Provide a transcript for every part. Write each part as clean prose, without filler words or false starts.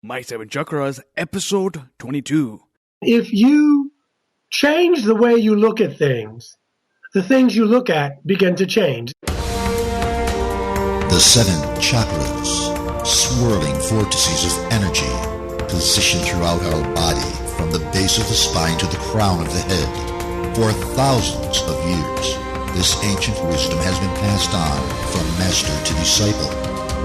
My Seven Chakras, episode 22. If you change the way you look at things, the things you look at begin to change. The seven chakras, swirling vortices of energy, positioned throughout our body from the base of the spine to the crown of the head. For thousands of years, this ancient wisdom has been passed on from master to disciple.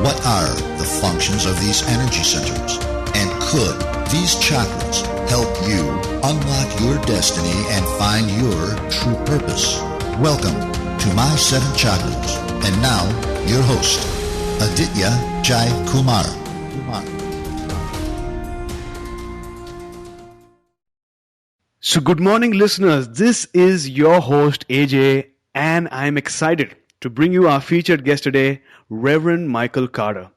What are the functions of these energy centers? And could these chakras help you unlock your destiny and find your true purpose? Welcome to My Seven Chakras. And now, your host, Aditya Jai Kumar. So good morning, listeners. This is your host, AJ, and I'm excited to bring you our featured guest today, Reverend Michael Carter.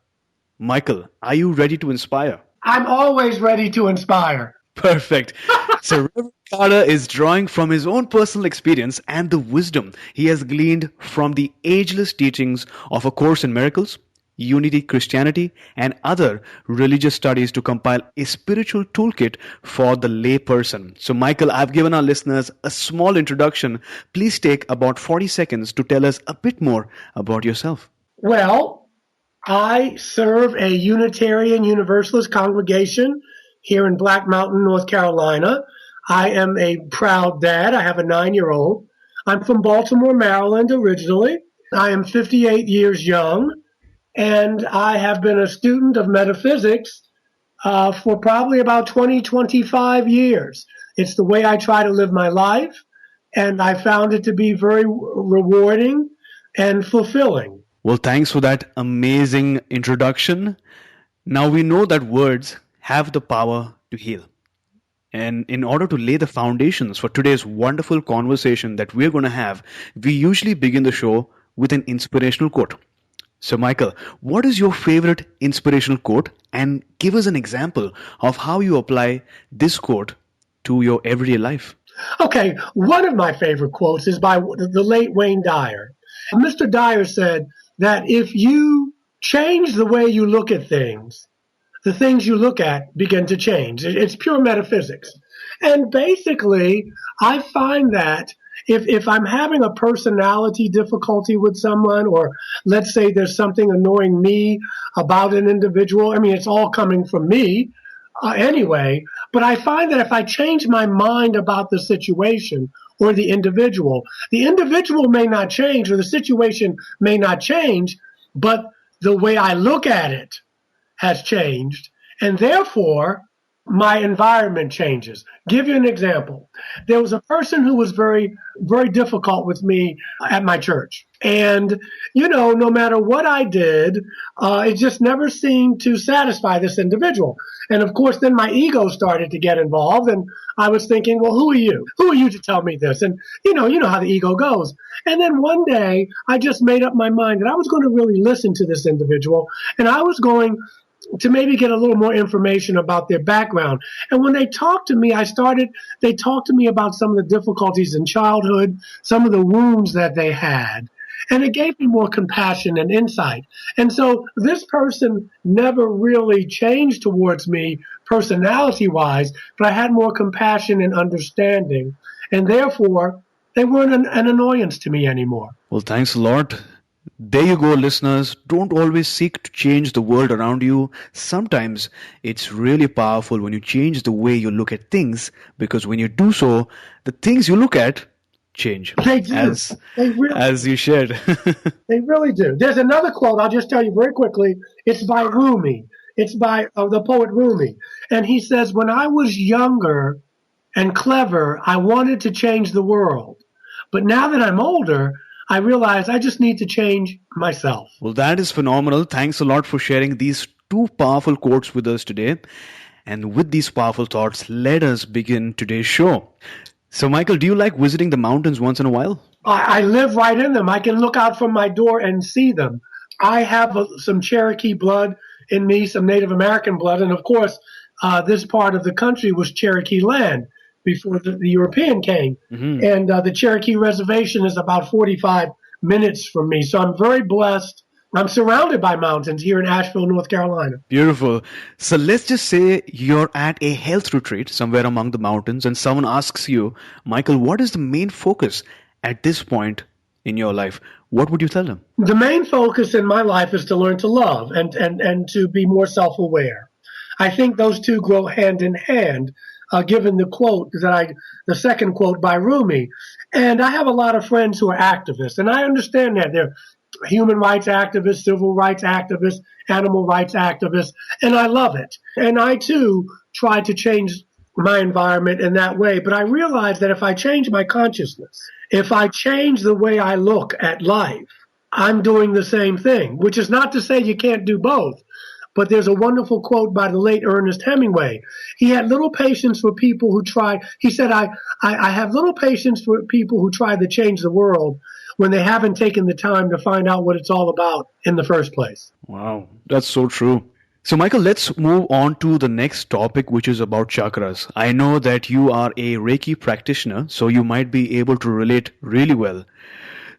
Michael, are you ready to inspire? I'm always ready to inspire. Perfect. So Reverend Carter is drawing from his own personal experience and the wisdom he has gleaned from the ageless teachings of A Course in Miracles, Unity Christianity, and other religious studies to compile a spiritual toolkit for the lay person. So Michael, I've given our listeners a small introduction. Please take about 40 seconds to tell us a bit more about yourself. Well, I serve a Unitarian Universalist congregation here in Black Mountain, North Carolina. I am a proud dad. I have a 9-year-old. I'm from Baltimore, Maryland originally. I am 58 years young. And I have been a student of metaphysics for probably about 25 years. It's the way I try to live my life, and I found it to be very rewarding and fulfilling. Well, thanks for that amazing introduction. Now we know that words have the power to heal. And in order to lay the foundations for today's wonderful conversation that we're going to have, we usually begin the show with an inspirational quote. So, Michael, what is your favorite inspirational quote? And give us an example of how you apply this quote to your everyday life. Okay, one of my favorite quotes is by the late Wayne Dyer. Mr. Dyer said that if you change the way you look at things, the things you look at begin to change. It's pure metaphysics. And basically, I find that if I'm having a personality difficulty with someone, or let's say there's something annoying me about an individual, I mean, it's all coming from me anyway, but I find that if I change my mind about the situation or the individual may not change or the situation may not change, but the way I look at it has changed, and therefore my environment changes. Give you an example. There was a person who was very, very difficult with me at my church. And, no matter what I did, it just never seemed to satisfy this individual. And of course, then my ego started to get involved, and I was thinking, well, who are you? Who are you to tell me this? And, you know how the ego goes. And then one day, I just made up my mind that I was going to really listen to this individual, and I was going to maybe get a little more information about their background. And when they talked to me, they talked to me about some of the difficulties in childhood, some of the wounds that they had. And it gave me more compassion and insight. And so this person never really changed towards me personality-wise, but I had more compassion and understanding. And therefore, they weren't an annoyance to me anymore. Well, thanks a lot. There you go, listeners. Don't always seek to change the world around you. Sometimes it's really powerful when you change the way you look at things, because when you do so, the things you look at change. They do. As you shared. They really do. There's another quote I'll just tell you very quickly. It's by Rumi. It's by the poet Rumi. And he says, when I was younger and clever, I wanted to change the world. But now that I'm older, I realized I just need to change myself. Well, that is phenomenal. Thanks a lot for sharing these two powerful quotes with us today. And with these powerful thoughts, let us begin today's show. So, Michael, do you like visiting the mountains once in a while? I live right in them. I can look out from my door and see them. I have some Cherokee blood in me, some Native American blood. And of course, this part of the country was Cherokee land before the European came. Mm-hmm. And the Cherokee Reservation is about 45 minutes from me. So I'm very blessed I'm surrounded by mountains here in Asheville, North Carolina. Beautiful. So let's just say you're at a health retreat somewhere among the mountains and someone asks you, Michael, what is the main focus at this point in your life? What would you tell them? The main focus in my life is to learn to love and to be more self-aware. I think those two go hand in hand, given the quote the second quote by Rumi. And I have a lot of friends who are activists, and I understand that they're human rights activists, civil rights activists, animal rights activists, and I love it. And I too try to change my environment in that way. But I realize that if I change my consciousness, if I change the way I look at life, I'm doing the same thing, which is not to say you can't do both. But there's a wonderful quote by the late Ernest Hemingway. He had little patience for people who try. He said, I have little patience for people who try to change the world when they haven't taken the time to find out what it's all about in the first place. Wow, that's so true. So, Michael, let's move on to the next topic, which is about chakras. I know that you are a Reiki practitioner, so you might be able to relate really well.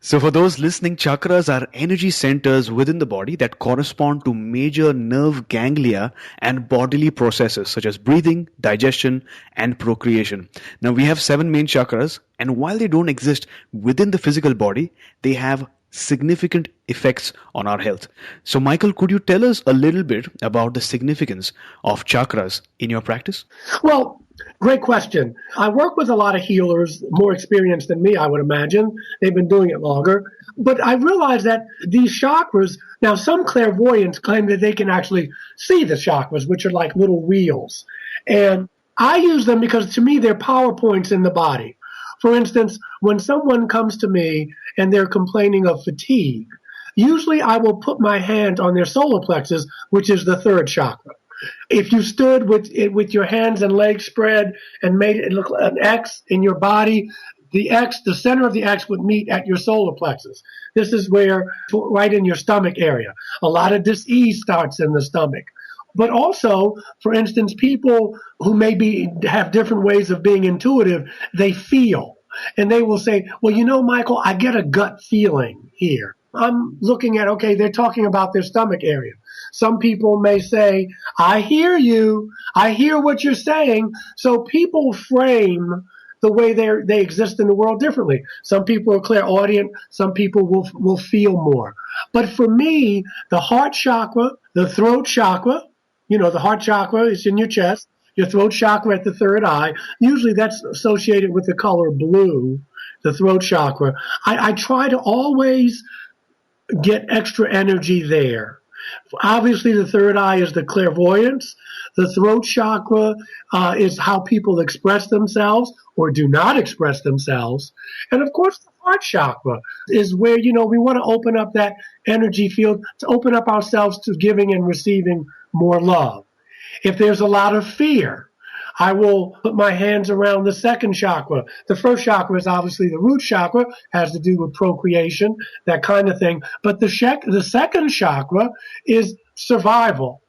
So for those listening, chakras are energy centers within the body that correspond to major nerve ganglia and bodily processes such as breathing, digestion, and procreation. Now we have 7 main chakras, and while they don't exist within the physical body, they have significant effects on our health. So Michael, could you tell us a little bit about the significance of chakras in your practice? Well, great question. I work with a lot of healers, more experienced than me, I would imagine. They've been doing it longer. But I realize that these chakras, now some clairvoyants claim that they can actually see the chakras, which are like little wheels. And I use them because to me, they're power points in the body. For instance, when someone comes to me and they're complaining of fatigue, usually I will put my hand on their solar plexus, which is the 3rd chakra. If you stood with your hands and legs spread and made it look like an X in your body, the center of the X would meet at your solar plexus. This is where, right in your stomach area. A lot of dis-ease starts in the stomach. But also, for instance, people who maybe have different ways of being intuitive, they feel. And they will say, well, you know, Michael, I get a gut feeling here. I'm looking at, okay, they're talking about their stomach area. Some people may say, I hear you. I hear what you're saying. So people frame the way they exist in the world differently. Some people are clairaudient. Some people will feel more. But for me, the heart chakra, the throat chakra, the heart chakra is in your chest, your throat chakra at the 3rd eye. Usually that's associated with the color blue, the throat chakra. I try to always get extra energy there. Obviously, the 3rd eye is the clairvoyance. The throat chakra is how people express themselves or do not express themselves. And of course, the heart chakra is where, we want to open up that energy field to open up ourselves to giving and receiving more love. If there's a lot of fear, I will put my hands around the 2nd chakra. The 1st chakra is obviously the root chakra, has to do with procreation, that kind of thing. But the 2nd chakra is survival.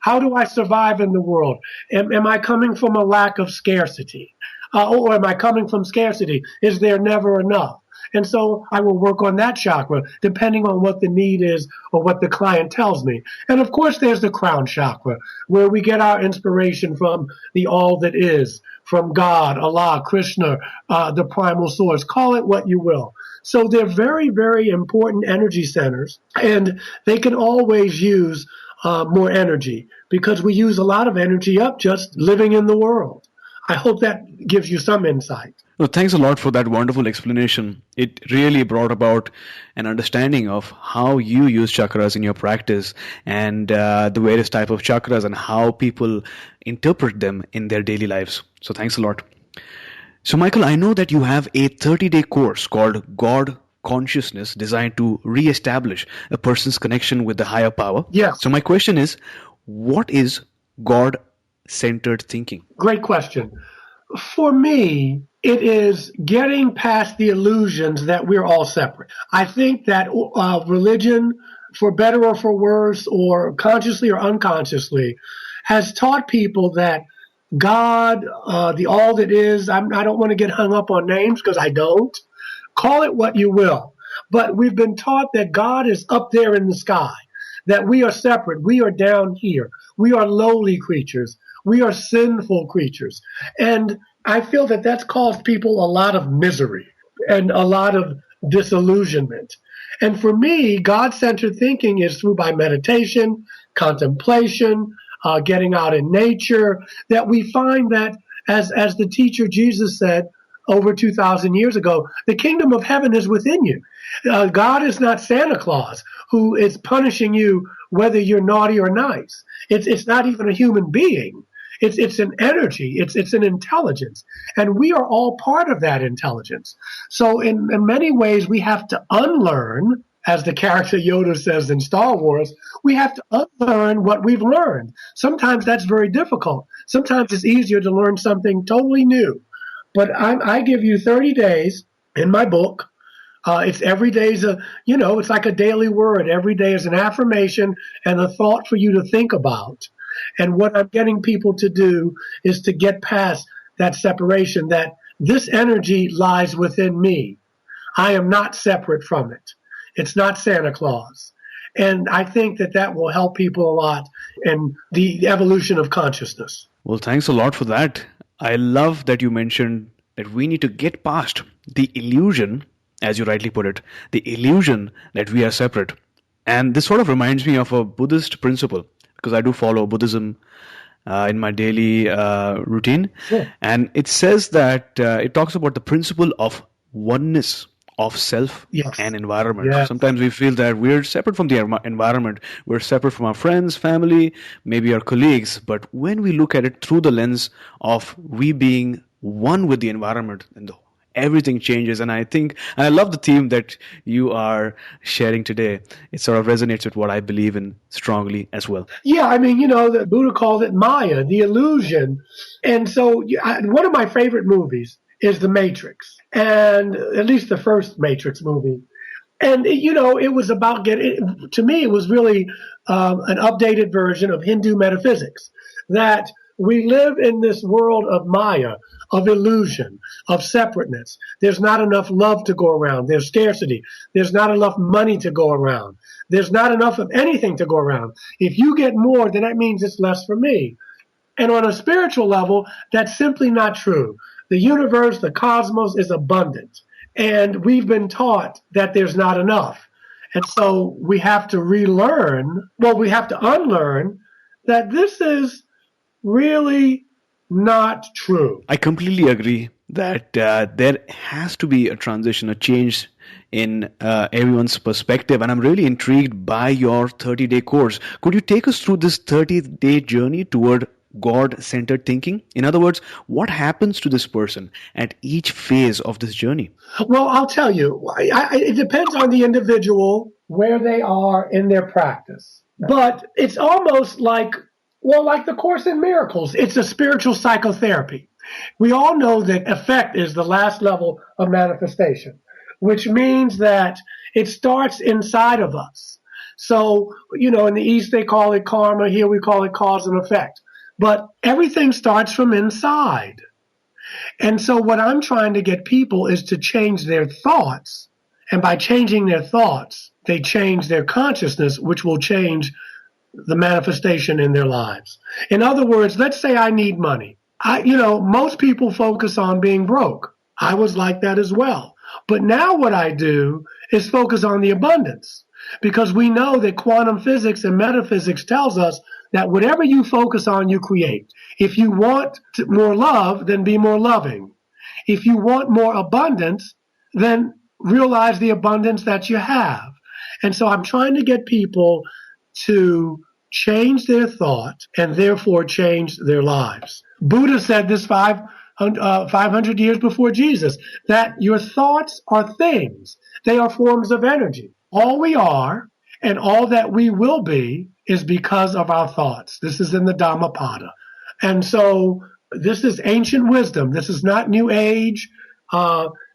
How do I survive in the world? Am I coming from a lack of scarcity? Or am I coming from scarcity? Is there never enough? And so I will work on that chakra depending on what the need is or what the client tells me. And of course, there's the crown chakra, where we get our inspiration from the all that is, from God, Allah, Krishna, the primal source. Call it what you will. So they're very, very important energy centers, and they can always use more energy because we use a lot of energy up just living in the world. I hope that gives you some insight. Well, thanks a lot for that wonderful explanation. It really brought about an understanding of how you use chakras in your practice and the various type of chakras and how people interpret them in their daily lives. So thanks a lot. So Michael, I know that you have a 30-day course called God Consciousness designed to reestablish a person's connection with the higher power. Yes. So my question is, what is God-centered thinking? Great question. For me, it is getting past the illusions that we're all separate. I think that religion, for better or for worse, or consciously or unconsciously, has taught people that God, the all that is, I don't want to get hung up on names because I don't. Call it what you will. But we've been taught that God is up there in the sky, that we are separate. We are down here. We are lowly creatures. We are sinful creatures. And I feel that that's caused people a lot of misery and a lot of disillusionment. And for me, God-centered thinking is through by meditation, contemplation, getting out in nature, that we find that, as the teacher Jesus said over 2,000 years ago, the kingdom of heaven is within you. God is not Santa Claus who is punishing you whether you're naughty or nice. It's not even a human being. It's an energy. It's an intelligence. And we are all part of that intelligence. So in many ways, we have to unlearn, as the character Yoda says in Star Wars, we have to unlearn what we've learned. Sometimes that's very difficult. Sometimes it's easier to learn something totally new. But I give you 30 days in my book. It's every day it's like a daily word. Every day is an affirmation and a thought for you to think about. And what I'm getting people to do is to get past that separation, that this energy lies within me. I am not separate from it. It's not Santa Claus. And I think that will help people a lot in the evolution of consciousness. Well, thanks a lot for that. I love that you mentioned that we need to get past the illusion, as you rightly put it, the illusion that we are separate. And this sort of reminds me of a Buddhist principle, because I do follow Buddhism in my daily routine. Sure. And it says that it talks about the principle of oneness of self and environment. Yes. Sometimes we feel that we're separate from the environment. We're separate from our friends, family, maybe our colleagues. But when we look at it through the lens of we being one with the environment, and everything changes. And I love the theme that you are sharing today. It sort of resonates with what I believe in strongly as well. Yeah, I mean, the Buddha called it Maya, the illusion. And so one of my favorite movies is The Matrix, and at least the first Matrix movie. And, it was about to me, it was really an updated version of Hindu metaphysics, that we live in this world of Maya, of illusion, of separateness. There's not enough love to go around. There's scarcity. There's not enough money to go around. There's not enough of anything to go around. If you get more, then that means it's less for me. And on a spiritual level, that's simply not true. The universe, the cosmos is abundant. And we've been taught that there's not enough. And so we have to we have to unlearn that this is really not true. I completely agree that there has to be a transition, a change in everyone's perspective. And I'm really intrigued by your 30-day course. Could you take us through this 30-day journey toward God-centered thinking? In other words, what happens to this person at each phase of this journey? Well, I'll tell you, it depends on the individual, where they are in their practice. But it's almost like the Course in Miracles. It's a spiritual psychotherapy. We all know that effect is the last level of manifestation, which means that it starts inside of us. So, in the East, they call it karma. Here we call it cause and effect. But everything starts from inside. And so what I'm trying to get people is to change their thoughts. And by changing their thoughts, they change their consciousness, which will change the manifestation in their lives. In other words, let's say I need money. Most people focus on being broke. I was like that as well. But now what I do is focus on the abundance, because we know that quantum physics and metaphysics tells us that whatever you focus on, you create. If you want more love, then be more loving. If you want more abundance, then realize the abundance that you have. And so I'm trying to get people to change their thought and therefore change their lives. Buddha said this 500 years before Jesus, that your thoughts are things. They are forms of energy. All we are and all that we will be is because of our thoughts. This is in the Dhammapada. And so this is ancient wisdom. This is not New Age.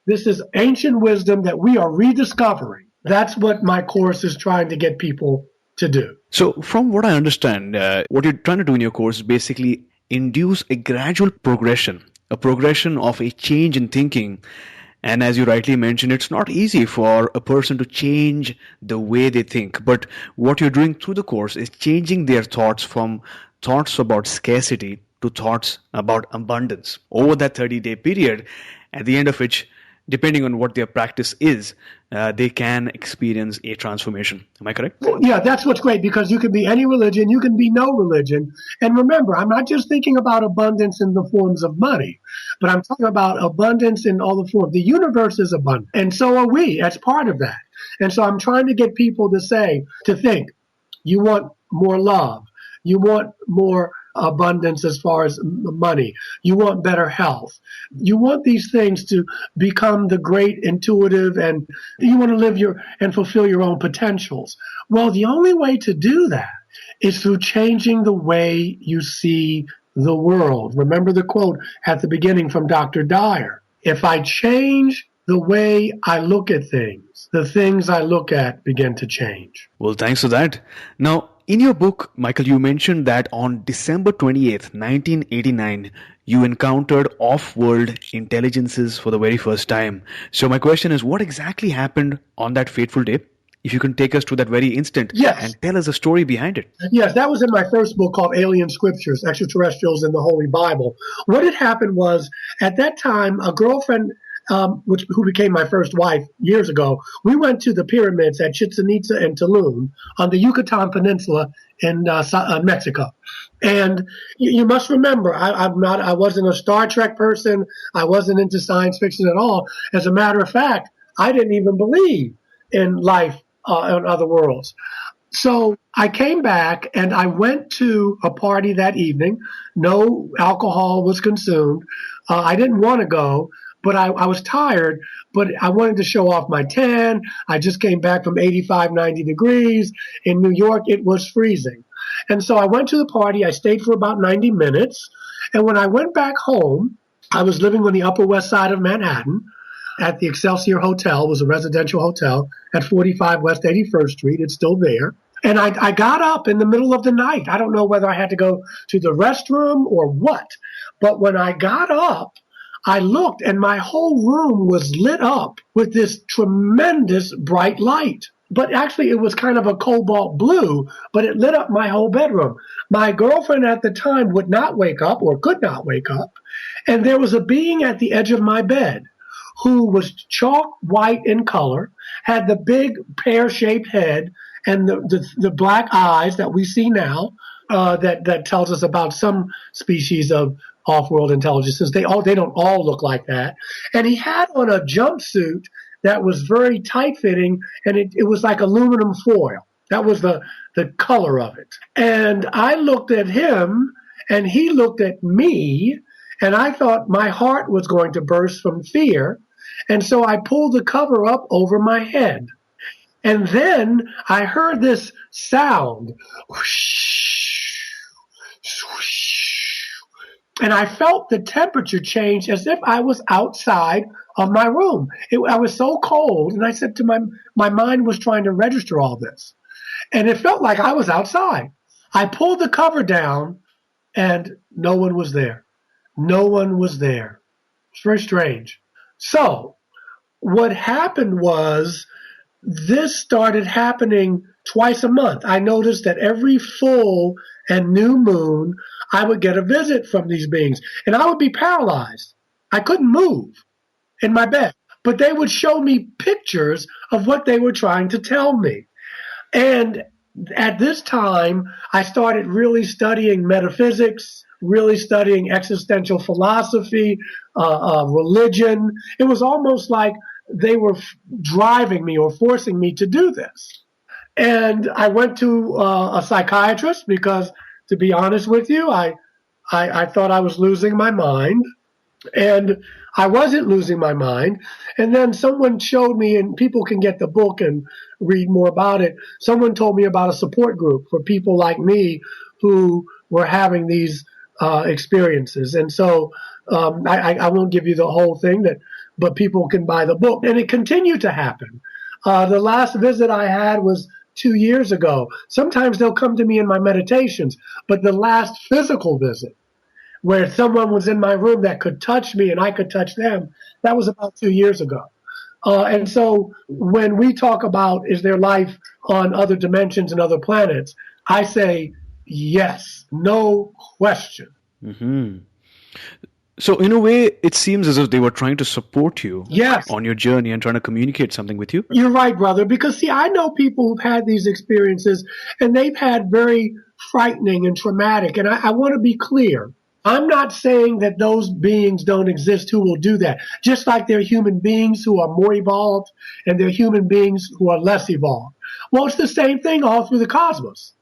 This is ancient wisdom that we are rediscovering. That's what my course is trying to get people to do. So from what I understand, what you're trying to do in your course is basically induce a gradual progression, a progression of a change in thinking. And as you rightly mentioned, it's not easy for a person to change the way they think. But what you're doing through the course is changing their thoughts from thoughts about scarcity to thoughts about abundance over that 30-day period, at the end of which, depending on what their practice is, they can experience a transformation. Am I correct? Yeah, that's what's great, because you can be any religion, you can be no religion. And remember, I'm not just thinking about abundance in the forms of money, but I'm talking about abundance in all the forms. The universe is abundant, and so are we as part of that. And so I'm trying to get people to think, you want more love, you want more abundance as far as money, you want better health, you want these things to become the great intuitive, and you want to live and fulfill your own potentials. Well, the only way to do that is through changing the way you see the world. Remember the quote at the beginning from Dr. Dyer: if I change the way I look at things, the things I look at begin to change. Well, thanks for that. Now, in your book, Michael, you mentioned that on December 28th, 1989, you encountered off-world intelligences for the very first time. So my question is, what exactly happened on that fateful day? If you can take us to that very instant and tell us the story behind it. Yes, that was in my first book called Alien Scriptures, Extraterrestrials in the Holy Bible. What had happened was, at that time, a girlfriend who became my first wife years ago, we went to the pyramids at Chichen Itza and Tulum on the Yucatan Peninsula in Mexico. And you must remember, I wasn't a Star Trek person. I wasn't into science fiction at all. As a matter of fact, I didn't even believe in life on other worlds. So I came back and I went to a party that evening. No alcohol was consumed. I didn't want to go, but I was tired, but I wanted to show off my tan. I just came back from 85, 90 degrees. In New York, it was freezing. And so I went to the party. I stayed for about 90 minutes. And when I went back home, I was living on the Upper West Side of Manhattan at the Excelsior Hotel. It was a residential hotel at 45 West 81st Street. It's still there. And I got up in the middle of the night. I don't know whether I had to go to the restroom or what. But when I got up, I looked, and my whole room was lit up with this tremendous bright light. But actually, it was kind of a cobalt blue, but it lit up my whole bedroom. My girlfriend at the time would not wake up, or could not wake up, and there was a being at the edge of my bed who was chalk white in color, had the big pear-shaped head and the black eyes that we see now, that tells us about some species of off-world intelligences. They don't all look like that. And he had on a jumpsuit that was very tight-fitting, and it was like aluminum foil. That was the color of it. And I looked at him, and he looked at me, and I thought my heart was going to burst from fear. And so I pulled the cover up over my head. And then I heard this sound, whoosh, swoosh. And I felt the temperature change as if I was outside of my room. I was so cold, and I said to my mind was trying to register all this. And it felt like I was outside. I pulled the cover down, and no one was there. No one was there. It's very strange. So what happened was, this started happening twice a month. I noticed that every full and new moon, I would get a visit from these beings, and I would be paralyzed. I couldn't move in my bed, but they would show me pictures of what they were trying to tell me. And at this time, I started really studying metaphysics, really studying existential philosophy, religion. It was almost like they were driving me or forcing me to do this. And I went to a psychiatrist because, to be honest with you, I thought I was losing my mind. And I wasn't losing my mind. And then someone showed me, and people can get the book and read more about it. Someone told me about a support group for people like me who were having these experiences. And so I won't give you the whole thing, but people can buy the book. And it continued to happen. The last visit I had was 2 years ago. Sometimes they'll come to me in my meditations, but the last physical visit where someone was in my room that could touch me and I could touch them. That was about 2 years ago. And so when we talk about is there life on other dimensions and other planets, I say yes, no question. Hmm. So in a way, it seems as if they were trying to support you Yes. on your journey and trying to communicate something with you. You're right, brother, because see, I know people who've had these experiences and they've had very frightening and traumatic. And I want to be clear. I'm not saying that those beings don't exist who will do that. Just like there are human beings who are more evolved and there are human beings who are less evolved. Well, it's the same thing all through the cosmos.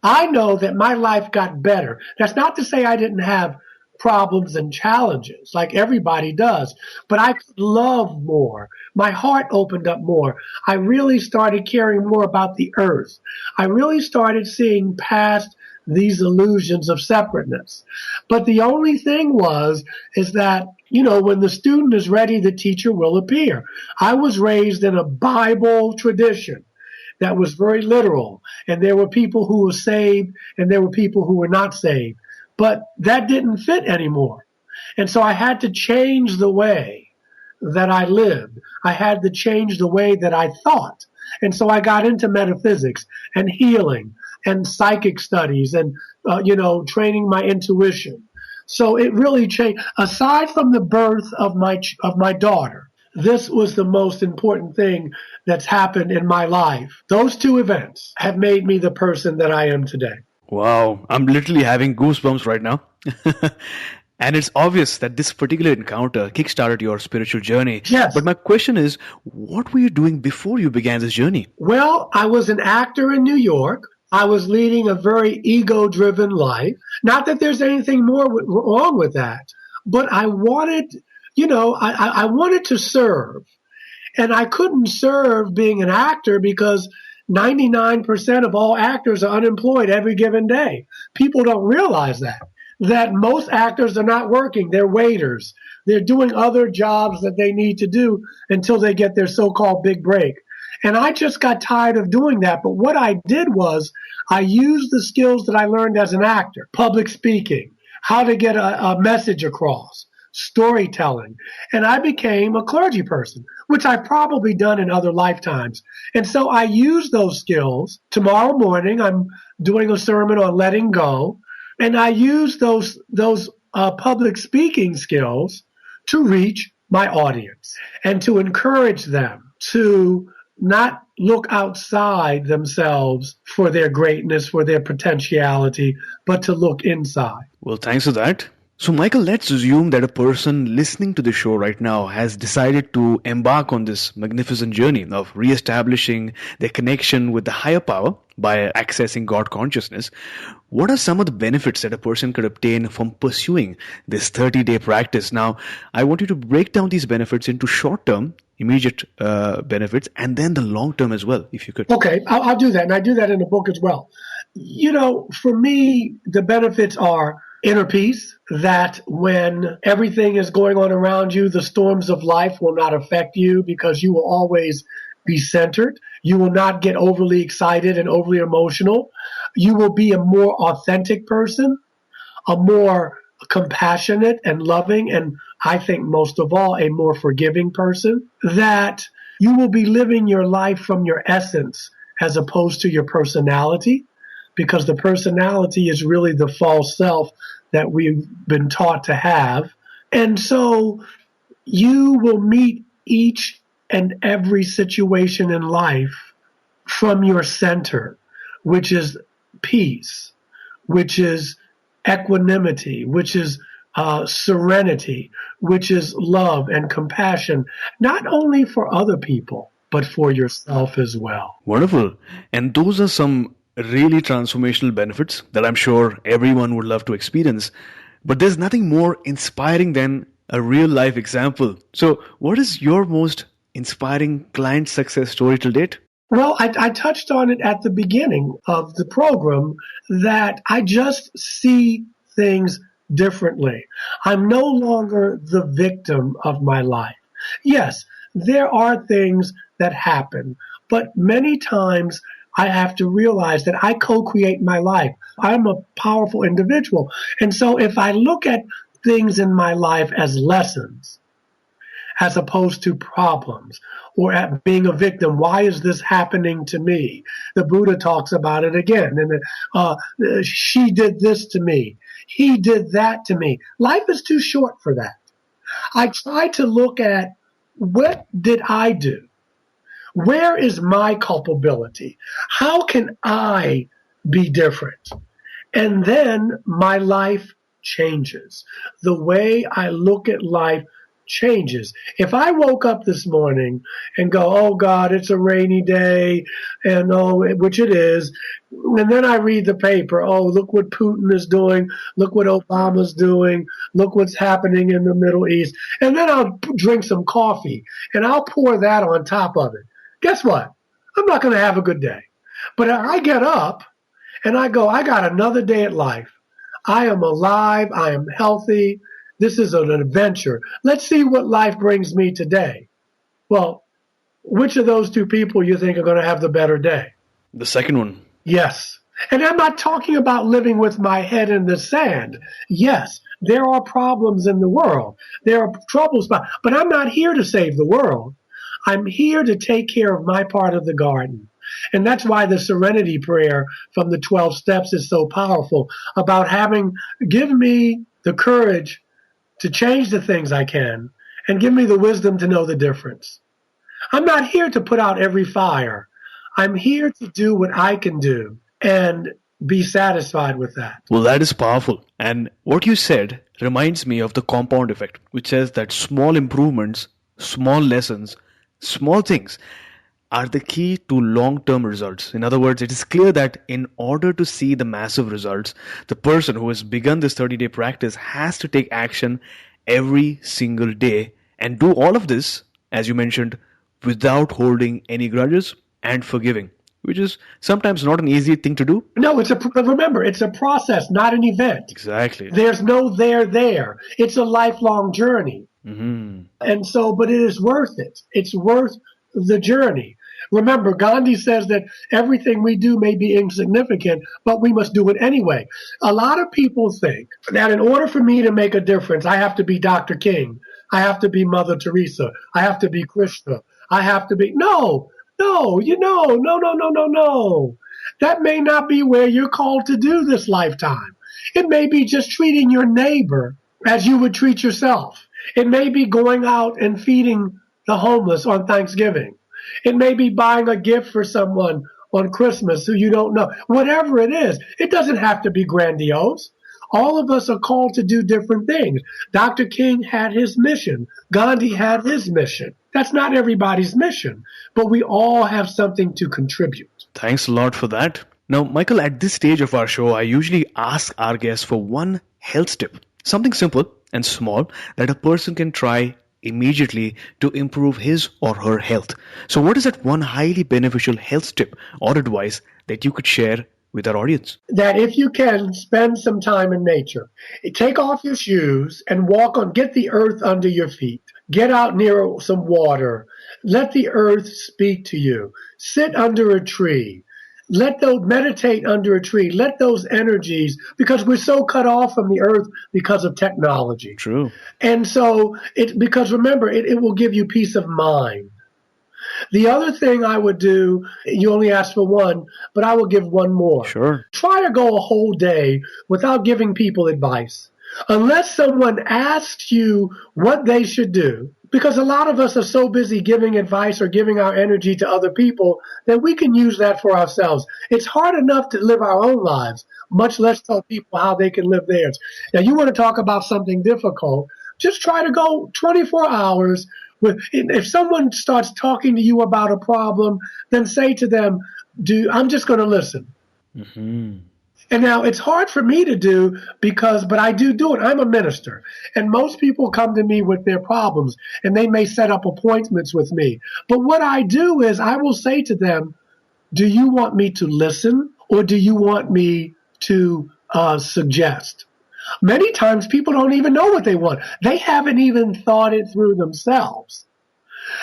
I know that my life got better. That's not to say I didn't have problems and challenges like everybody does, but I could love more. My heart opened up more. I really started caring more about the earth. I really started seeing past these illusions of separateness. But the only thing is that, when the student is ready, the teacher will appear. I was raised in a Bible tradition that was very literal, and there were people who were saved and there were people who were not saved. But that didn't fit anymore. And so I had to change the way that I lived. I had to change the way that I thought. And so I got into metaphysics and healing and psychic studies and, training my intuition. So it really changed. Aside from the birth of my daughter, this was the most important thing that's happened in my life. Those two events have made me the person that I am today. Wow, I'm literally having goosebumps right now. And it's obvious that this particular encounter kickstarted your spiritual journey. Yes. But my question is, what were you doing before you began this journey? Well, I was an actor in New York. I was leading a very ego-driven life. Not that there's anything more wrong with that, but I wanted, I wanted to serve. And I couldn't serve being an actor because 99% of all actors are unemployed every given day. People don't realize that most actors are not working. They're waiters. They're doing other jobs that they need to do until they get their so-called big break. And I just got tired of doing that. But what I did was I used the skills that I learned as an actor, public speaking, how to get a message across, storytelling. And I became a clergy person, which I've probably done in other lifetimes. And so I use those skills. Tomorrow morning, I'm doing a sermon on letting go. And I use those public speaking skills to reach my audience and to encourage them to not look outside themselves for their greatness, for their potentiality, but to look inside. Well, thanks for that. So, Michael, let's assume that a person listening to the show right now has decided to embark on this magnificent journey of reestablishing their connection with the higher power by accessing God consciousness. What are some of the benefits that a person could obtain from pursuing this 30-day practice? Now, I want you to break down these benefits into short-term, immediate benefits, and then the long-term as well, if you could. Okay, I'll do that. And I do that in the book as well. For me, the benefits are inner peace, that when everything is going on around you, the storms of life will not affect you because you will always be centered. You will not get overly excited and overly emotional. You will be a more authentic person, a more compassionate and loving, and I think most of all, a more forgiving person, that you will be living your life from your essence as opposed to your personality, because the personality is really the false self that we've been taught to have. And so you will meet each and every situation in life from your center, which is peace, which is equanimity, which is serenity, which is love and compassion, not only for other people, but for yourself as well. Wonderful. And those are some really transformational benefits that I'm sure everyone would love to experience. But there's nothing more inspiring than a real life example. So what is your most inspiring client success story till date? Well, I touched on it at the beginning of the program that I just see things differently. I'm no longer the victim of my life. Yes, there are things that happen, but many times I have to realize that I co-create my life. I'm a powerful individual. And so if I look at things in my life as lessons, as opposed to problems, or at being a victim. Why is this happening to me? The Buddha talks about it again. And she did this to me. He did that to me. Life is too short for that. I try to look at, what did I do? Where is my culpability? How can I be different? And then my life changes. The way I look at life changes. If I woke up this morning and go, oh God, it's a rainy day, and which it is, and then I read the paper, oh, look what Putin is doing, look what Obama's doing, look what's happening in the Middle East, and then I'll drink some coffee, and I'll pour that on top of it. Guess what? I'm not going to have a good day. But I get up, and I go, I got another day at life. I am alive, I am healthy, this is an adventure. Let's see what life brings me today. Well, which of those two people you think are going to have the better day? The second one. Yes. And I'm not talking about living with my head in the sand. Yes, there are problems in the world. There are troubles, but I'm not here to save the world. I'm here to take care of my part of the garden. And that's why the serenity prayer from the 12 steps is so powerful, about give me the courage to change the things I can, and give me the wisdom to know the difference. I'm not here to put out every fire. I'm here to do what I can do and be satisfied with that. Well, that is powerful. And what you said reminds me of the compound effect, which says that small improvements, small lessons, small things are the key to long-term results. In other words, it is clear that in order to see the massive results, the person who has begun this 30-day practice has to take action every single day and do all of this, as you mentioned, without holding any grudges and forgiving, which is sometimes not an easy thing to do. No, remember, it's a process, not an event. Exactly. There's no there. It's a lifelong journey. Mm-hmm. And so, but it is worth it. It's worth the journey. Remember, Gandhi says that everything we do may be insignificant, but we must do it anyway. A lot of people think that in order for me to make a difference, I have to be Dr. King. I have to be Mother Teresa. I have to be Krishna. I have to be... No. That may not be where you're called to do this lifetime. It may be just treating your neighbor as you would treat yourself. It may be going out and feeding the homeless on Thanksgiving. It may be buying a gift for someone on Christmas who you don't know. Whatever it is, it doesn't have to be grandiose. All of us are called to do different things. Dr. King had his mission. Gandhi had his mission. That's not everybody's mission, but we all have something to contribute. Thanks a lot for that. Now, Michael, at this stage of our show, I usually ask our guests for one health tip, something simple and small that a person can try immediately to improve his or her health. So what is that one highly beneficial health tip or advice that you could share with our audience? That if you can, spend some time in nature. Take off your shoes and get the earth under your feet. Get out near some water. Let the earth speak to you. Sit under a tree. Meditate under a tree. Let those energies, because we're so cut off from the earth because of technology. True. And so, because remember, it will give you peace of mind. The other thing I would do, you only asked for one, but I will give one more. Sure. Try to go a whole day without giving people advice. Unless someone asks you what they should do, because a lot of us are so busy giving advice or giving our energy to other people that we can use that for ourselves. It's hard enough to live our own lives, much less tell people how they can live theirs. Now, you want to talk about something difficult, just try to go 24 hours. If someone starts talking to you about a problem, then say to them, I'm just going to listen. Mm-hmm. And now it's hard for me to do but I do it. I'm a minister. And most people come to me with their problems and they may set up appointments with me. But what I do is I will say to them, do you want me to listen or do you want me to suggest? Many times people don't even know what they want. They haven't even thought it through themselves.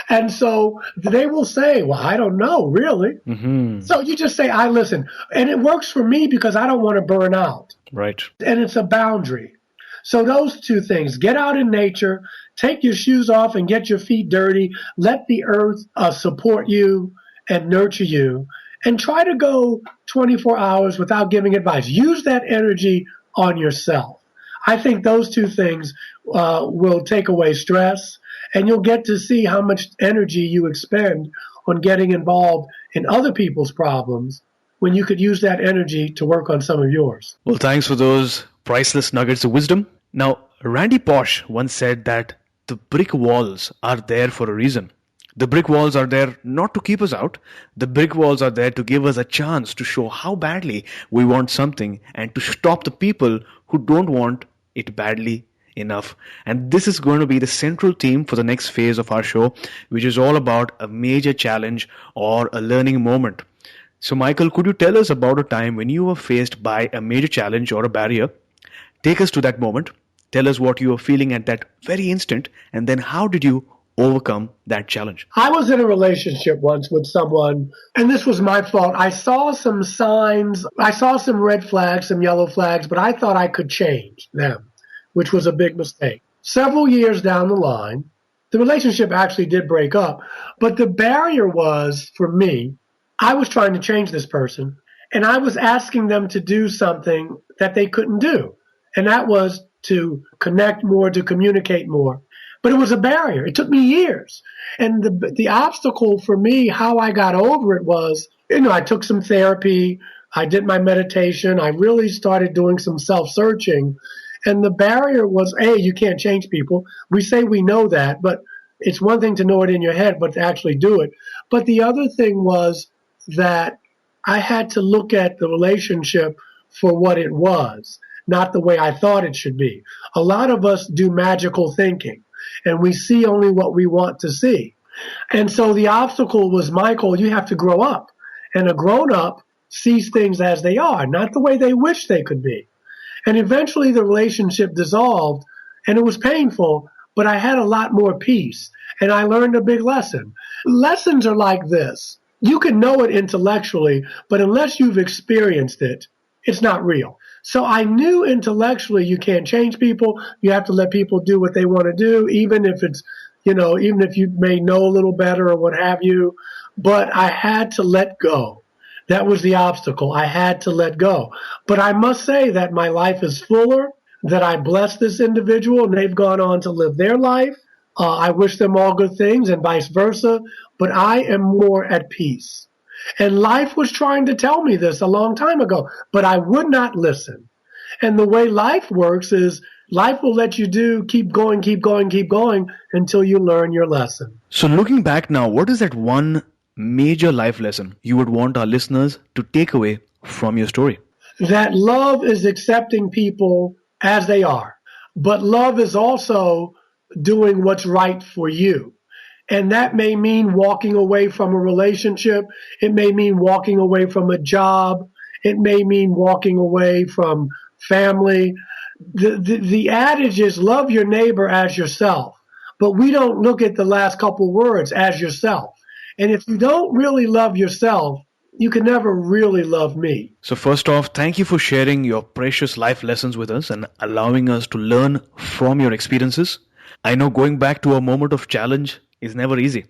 And so they will say, well, I don't know, really. Mm-hmm. So you just say, I listen. And it works for me because I don't want to burn out. Right. And it's a boundary. So those two things, get out in nature, take your shoes off and get your feet dirty, let the earth support you and nurture you, and try to go 24 hours without giving advice. Use that energy on yourself. I think those two things will take away stress, and you'll get to see how much energy you expend on getting involved in other people's problems when you could use that energy to work on some of yours. Well, thanks for those priceless nuggets of wisdom. Now, Randy Pausch once said that the brick walls are there for a reason. The brick walls are there not to keep us out. The brick walls are there to give us a chance to show how badly we want something and to stop the people who don't want it badly enough. And this is going to be the central theme for the next phase of our show, which is all about a major challenge or a learning moment. So, Michael, could you tell us about a time when you were faced by a major challenge or a barrier? Take us to that moment. Tell us what you were feeling at that very instant, and then how did you overcome that challenge? I was in a relationship once with someone, and this was my fault. I saw some signs. I saw some red flags, some yellow flags, but I thought I could change them, which was a big mistake. Several years down the line, the relationship actually did break up, but the barrier was, for me, I was trying to change this person, and I was asking them to do something that they couldn't do, and that was to connect more, to communicate more. But it was a barrier. It took me years. And the obstacle for me, how I got over it was, I took some therapy. I did my meditation. I really started doing some self-searching. And the barrier was, you can't change people. We say we know that, but it's one thing to know it in your head, but to actually do it. But the other thing was that I had to look at the relationship for what it was, not the way I thought it should be. A lot of us do magical thinking, and we see only what we want to see. And so the obstacle was, Michael, you have to grow up. And a grown-up sees things as they are, not the way they wish they could be. And eventually the relationship dissolved, and it was painful, but I had a lot more peace, and I learned a big lesson. Lessons are like this. You can know it intellectually, but unless you've experienced it, it's not real. So I knew intellectually you can't change people. You have to let people do what they want to do, even if it's, even if you may know a little better or what have you. But I had to let go. That was the obstacle. I had to let go. But I must say that my life is fuller, that I bless this individual and they've gone on to live their life. I wish them all good things and vice versa, but I am more at peace. And life was trying to tell me this a long time ago, but I would not listen. And the way life works is life will let you keep going until you learn your lesson. So looking back now, what is that one major life lesson you would want our listeners to take away from your story? That love is accepting people as they are, but love is also doing what's right for you. And that may mean walking away from a relationship. It may mean walking away from a job. It may mean walking away from family. The adage is love your neighbor as yourself. But we don't look at the last couple words, as yourself. And if you don't really love yourself, you can never really love me. So first off, thank you for sharing your precious life lessons with us and allowing us to learn from your experiences. I know going back to a moment of challenge is never easy.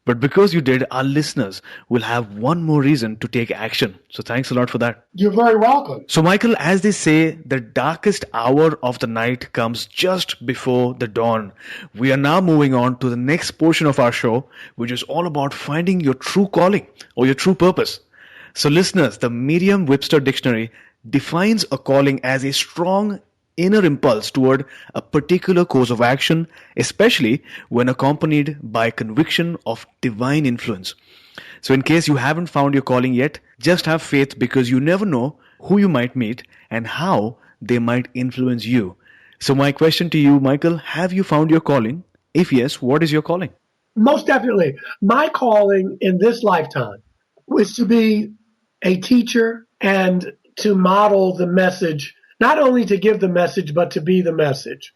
But because you did, our listeners will have one more reason to take action. So thanks a lot for that. You're very welcome. So Michael, as they say, the darkest hour of the night comes just before the dawn. We are now moving on to the next portion of our show, which is all about finding your true calling or your true purpose. So listeners, the Merriam-Webster Dictionary defines a calling as a strong inner impulse toward a particular course of action, especially when accompanied by conviction of divine influence. So in case you haven't found your calling yet, just have faith, because you never know who you might meet and how they might influence you. So my question to you, Michael, have you found your calling? If yes, what is your calling? Most definitely. My calling in this lifetime was to be a teacher and to model the message. Not only to give the message, but to be the message.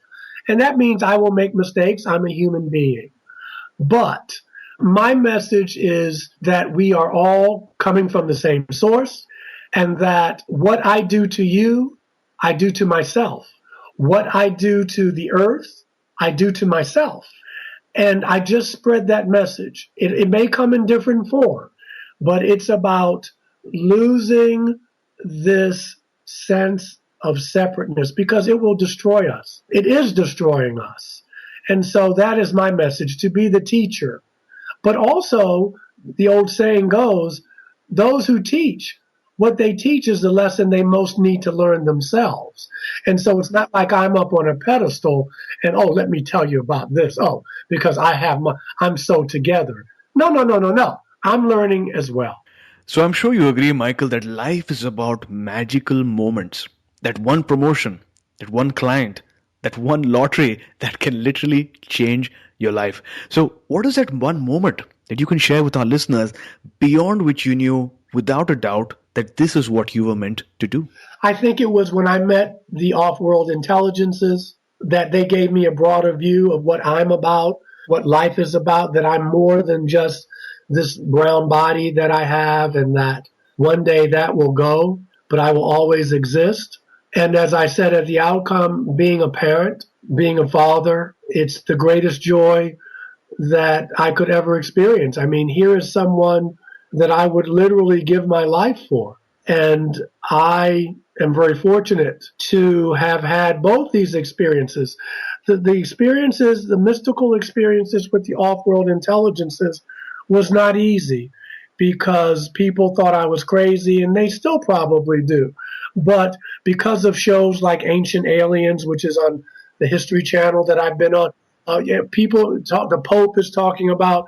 And that means I will make mistakes. I'm a human being. But My message is that we are all coming from the same source, and that what I do to you, I do to myself. What I do to the earth, I do to myself. And I just spread that message. It may come in different form, but it's about losing this sense of separateness because it will destroy us. It is destroying us. And so that is my message, to be the teacher. But also, the old saying goes, those who teach, what they teach is the lesson they most need to learn themselves. And so it's not like I'm up on a pedestal and, oh, let me tell you about this. Oh, because I'm so together. No. I'm learning as well. So I'm sure you agree, Michael, that life is about magical moments. That one promotion, that one client, that one lottery that can literally change your life. So what is that one moment that you can share with our listeners beyond which you knew without a doubt that this is what you were meant to do? I think it was when I met the off-world intelligences that they gave me a broader view of what I'm about, what life is about, that I'm more than just this brown body that I have, and that one day that will go, but I will always exist. And as I said at the outcome, being a parent, being a father, it's the greatest joy that I could ever experience. I mean, here is someone that I would literally give my life for. And I am very fortunate to have had both these experiences. The experiences, the mystical experiences with the off-world intelligences was not easy because people thought I was crazy, and they still probably do. But because of shows like Ancient Aliens, which is on the History Channel that I've been on, people talk, the Pope is talking about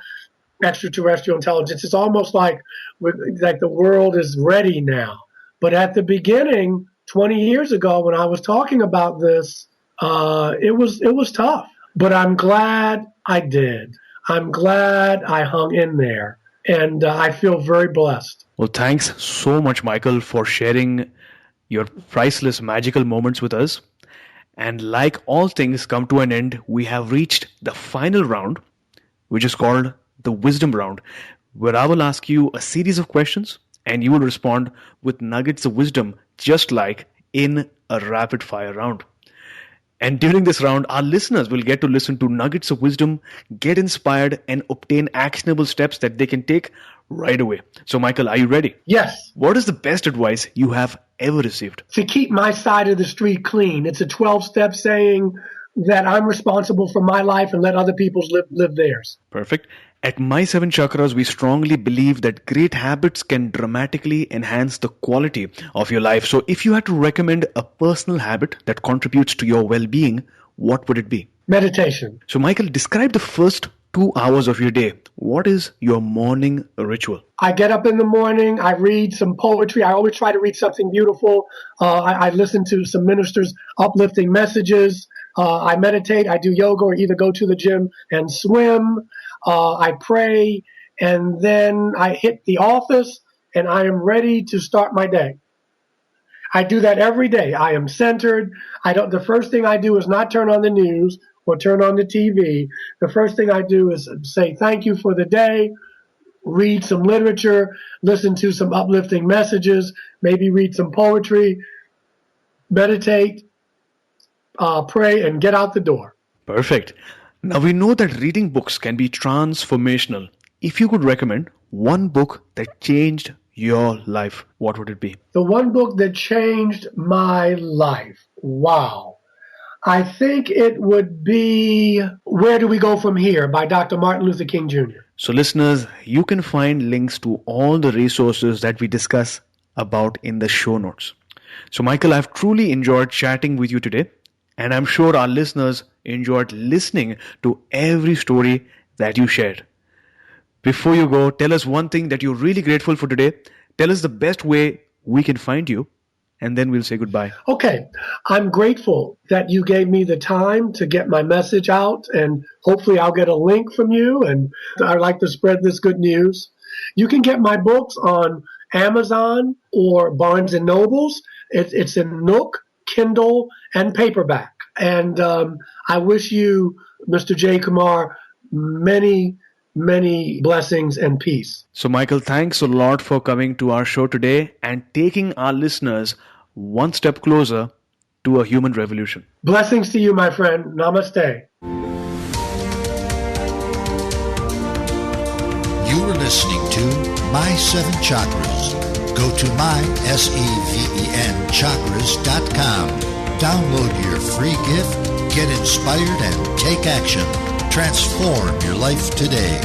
extraterrestrial intelligence. It's almost like the world is ready now. But at the beginning, 20 years ago, when I was talking about this, it was tough. But I'm glad I did. I'm glad I hung in there. And I feel very blessed. Well, thanks so much, Michael, for sharing your priceless magical moments with us. And like all things come to an end, we have reached the final round, which is called the wisdom round, where I will ask you a series of questions and you will respond with nuggets of wisdom, just like in a rapid fire round. And during this round, our listeners will get to listen to nuggets of wisdom, get inspired, and obtain actionable steps that they can take right away. So, Michael, are you ready? Yes. What is the best advice you have ever received? To keep my side of the street clean. It's a 12-step saying that I'm responsible for my life and let other people live theirs. Perfect. At My 7 Chakras, we strongly believe that great habits can dramatically enhance the quality of your life. So if you had to recommend a personal habit that contributes to your well-being, what would it be? Meditation. So Michael, describe the first 2 hours of your day. What is your morning ritual? I get up in the morning, I read some poetry. I always try to read something beautiful. I listen to some ministers' uplifting messages. I meditate, I do yoga, or either go to the gym and swim. I pray, and then I hit the office, and I am ready to start my day. I do that every day. I am centered. The first thing I do is not turn on the news or turn on the TV. The first thing I do is say thank you for the day, read some literature, listen to some uplifting messages, maybe read some poetry, meditate, pray, and get out the door. Perfect. Now we know that reading books can be transformational. If you could recommend one book that changed your life, what would it be? The one book that changed my life. Wow. I think it would be Where Do We Go From Here by Dr. Martin Luther King Jr. So listeners, you can find links to all the resources that we discuss about in the show notes. So Michael, I've truly enjoyed chatting with you today, and I'm sure our listeners enjoyed listening to every story that you shared. Before you go, tell us one thing that you're really grateful for today. Tell us the best way we can find you, and then we'll say goodbye. Okay. I'm grateful that you gave me the time to get my message out, and hopefully I'll get a link from you, and I'd like to spread this good news. You can get my books on Amazon or Barnes & Nobles. It's in Nook, Kindle, and paperback. And I wish you, Mr. J. Kumar, many many blessings and peace. So, Michael, thanks a lot for coming to our show today and taking our listeners one step closer to a human revolution. Blessings to you, my friend. Namaste. You were listening to My Seven Chakras. Go to mysevenchakras.com. Download your free gift, get inspired, and take action. Transform your life today.